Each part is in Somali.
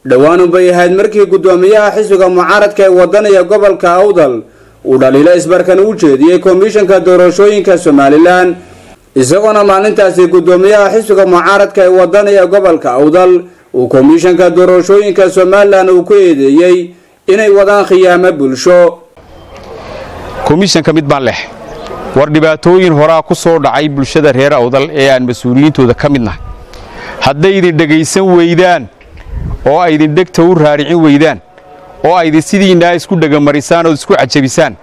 dhawaan bay ahayd markii gudoomiyaha xisbiga mucaaradka ee wadaniga gobolka Awdal uu dhaliilo isbarkan u jeediyay komishanka doorashooyinka Somaliland isagoo maalintaasi gudoomiyaha xisbiga mucaaradka ee wadaniga gobolka Awdal uu komishanka doorashooyinka Somaliland uu ku eedeeyay inay wadaan khiyaamo bulsho. komishanka mid baan leh war dhibaatooyin hore ku soo dhacay bulshada reer Awdal ee aan mas'uuliyintooda ka midnahay hadday idin dhageysan weydaan oo ay idin dhegta u raaricin weydaan oo ay idin sidiina isku dhagamarisaan oo isku cajabisaan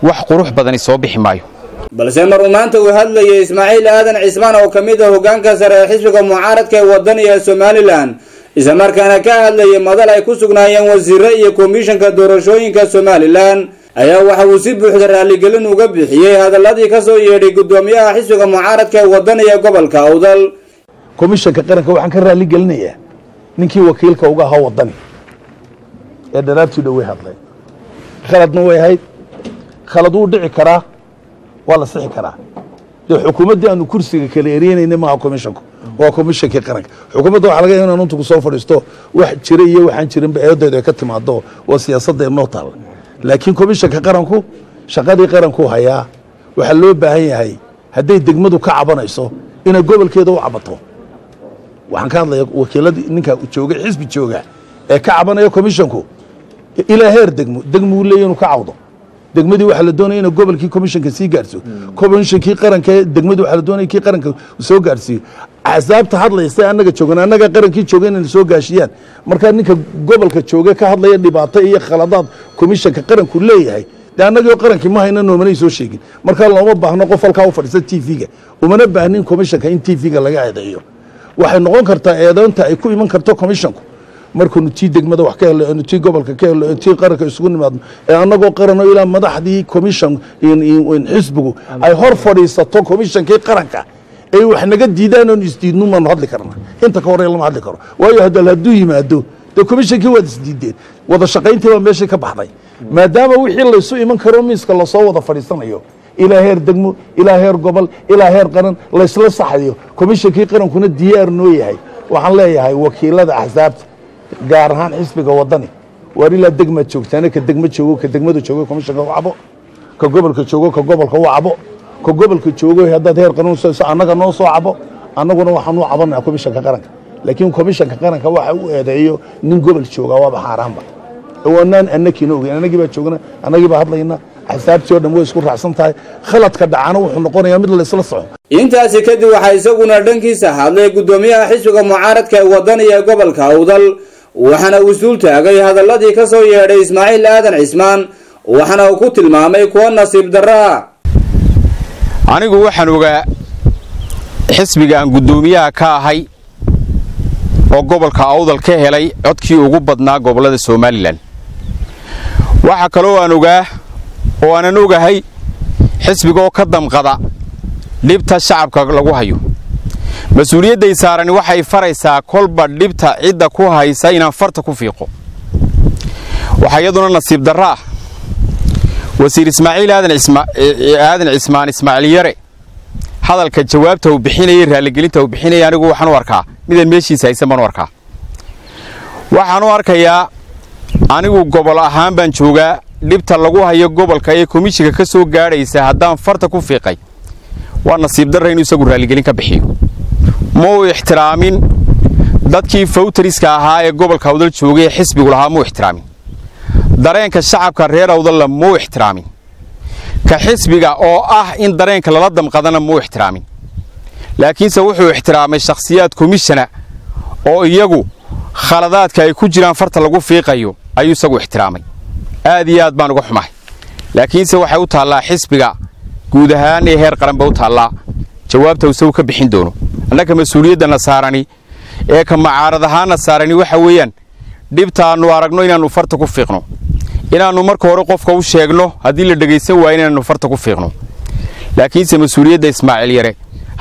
wax qurux badan soo bixi maayo. balse maruu maanta uu hadlayay Ismaaciil Aadan Cismaan oo kamid ah hoggaanka sare ee xisbiga mucaaradka ee wadaniga Somaliland isla markaana ka hadlayay madal ay ku sugnaayeen wasiirro iyo komishanka doorashooyinka Somaliland ayaa waxa uu si buuxda raaligelin uga bixiyay hadaladii ka soo yeedhay gudoomiyaha xisbiga mucaaradka ee wadaniga gobolka Awdal. komishanka qaranka waxaan ka raaligelinayaa ninkii wakiilka uga ahaa wadani ee daraabtii dhow hadlay khaladna way ahayd khalad uu dhici karaa waa la sixi karaa dee xukuumadii aanu kursiga kala ereenaynay maaha komishanku waa komishankii qaranka xukuumadda waxaa laga yaabaa inaan intu kusoo fadhiisto wax jira iyo waxaan jirinba eedadeedu ay ka timaado waa siyaasadda inoo taalla laakiin komishanka qaranku shaqadii qaranku hayaa waxaa loo baahan yahay hadday degmadu ka cabanayso inay gobolkeeda u cabato waxaan ka hadlayaa wakiiladii ninka jooga xisbi jooga ee ka cabanaya komishanku ilaa heer degmo leeyahay inuu ka cawdo degmadii waxa la doonayay in gobolkii komishanka sii gaarsiyo komishankii qaranka degmadu waxa la doonayay kii qaranka soo gaarsiyo axsaabta hadlaysa annaga joogan annaga qarankii joogan in soo gaashiyaan marka ninka gobolka jooga ka hadlaya dhibaato iyo khaladaad komishanka qaranku leeyahay annaga qarankii ma hayna noomanay soo sheegin marka looma baahno qof halka u fadhiisa TV-ga umana baahnin komishanka in TV-ga laga eedeeyo waxay noqon kartaa eedoonta ay ku iman karto komishanku markuu tii degmada wax ka helo tii gobolka ka helo tii qaranka isugu nimaadno ee annagoo qarano ilaa madaxdii komishan in xisbigu ay hor fadhiisato komishankii qaranka ay wax naga diidaan oo isdiidnu ma hadli karna inta ka horeeyay lama hadli karo waayo hadduu yimaado de komishankii waa isdiideen wada shaqayntii waa meeshii ka baxday maadaama wixii la isu iman karo miiska la soo wada fadhiisanayo ilaa heer degmo ilaa heer gobol ilaa heer qaran la isla saxayo komishankii qarankuna diyaar noo yahay waxaan leeyahay wakiilada axsaabta gaar ahaan xisbiga wadani war ilaa degma joogtaana ka degma joogo ka degmada joogo komishanka u cabo ka gobolka joogo ka gobolka u cabo ka gobolka joogo haddaad heer qaran soo annaga noo soo cabo annaguna waxaan u cabanaa komishanka qaranka laakiin komishanka qaranka waxa uu eedeeyo nin gobol jooga waa xaaraanba wanaan annakiina ogeyn annagii baa joogna annagii baa hadlayna axsaabtii oo dhan way isku raacsan tahay khaladka dhacana wuxuu noqonayaa mid la isla soco. intaasi kadib waxaa isaguna dhankiisa hadlay gudoomiyaha xisbiga mucaaradka ee wadaniga gobolka Awdal waxaana uu suul taagay hadaladii ka soo yeedhay Ismaaciil Aadan Cismaan waxaana uu ku tilmaamay kuwa nasiib darra anigu waxaan ogaa xisbiga aan gudoomiyaha ka ahay oo gobolka Awdal ka helay codkii ugu badnaa gobolada Somaliland waxa kale oo aan ogaa oo aan ogahay xisbiga oo ka damqada dhibta shacabka lagu hayo mas'uuliyadda saaran waxay faraysaa kolba dhibta cid ku haysa inaan farta ku fiiqo waxa iyaduna nasiib darra wasiir Ismaaciil Aadan Cismaan Ismaaciil Yare hadalka jawaabta uu bixinayay raaligelinta uu bixinayay anigu waxaan u arkaa midaan meeshiisa haysan baan u arkaa waxaan u arkayaa anigu gobol ahaan baan joogaa dhibta lagu hayo gobolka ee komishiga ka soo gaaraysa haddaan farta ku fiiqay waa nasiib darra inuu isagu raaligelin ka bixiyo ma uu ixtiraamin dadkii fawtariska ahaa ee gobolka Awdal joogay xisbigu lahaa ma uu ixtiraamin dareenka shacabka reer Awdal ma uu ixtiraamin ka xisbiga oo ah in dareenka lala damqadana ma uu ixtiraamin laakiinse wuxuu ixtiraamay shakhsiyaad komishana oo iyagu khaladaadka ay ku jiraan farta lagu fiiqayo ayuu isagu ixtiraamay aad iyo aad baan uga xumahay laakiinse waxay u taallaa xisbiga guud ahaan ee heer qaran baa u taallaa jawaabta uu ka bixin doono annaga mas'uuliyadda nasaarani ee ka mucaarad ahaan nasaarani waxa weeyaan dhibtaanu aragno inaanu farta ku fiiqno inaanu marka hore qofka u sheegno haddii la dhageysan waayo inaanu farta ku fiiqno laakiinse mas'uuliyadda Ismaaciil Yare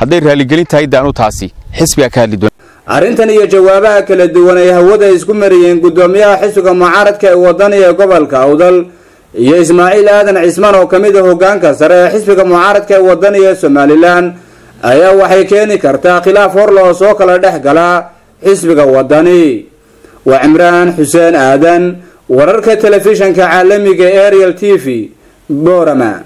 hadday raaligelin tahay daanu taasi xisbiga ka hadli doona arrintan iyo jawaabaha kala duwan ee hawada isku mariyeen gudoomiyaha xisbiga mucaaradka ee wadaniga gobolka Awdal iyo Ismaaciil Aadan Cismaan oo kamid ah hoggaanka sare ee xisbiga mucaaradka ee wadaniga Somaliland ayaa waxay keeni kartaa khilaaf hor loo soo kala dhex gala xisbiga wadani وعمران حسين آدن ورركة تلفزيون كعالمي Ariel TV بورما.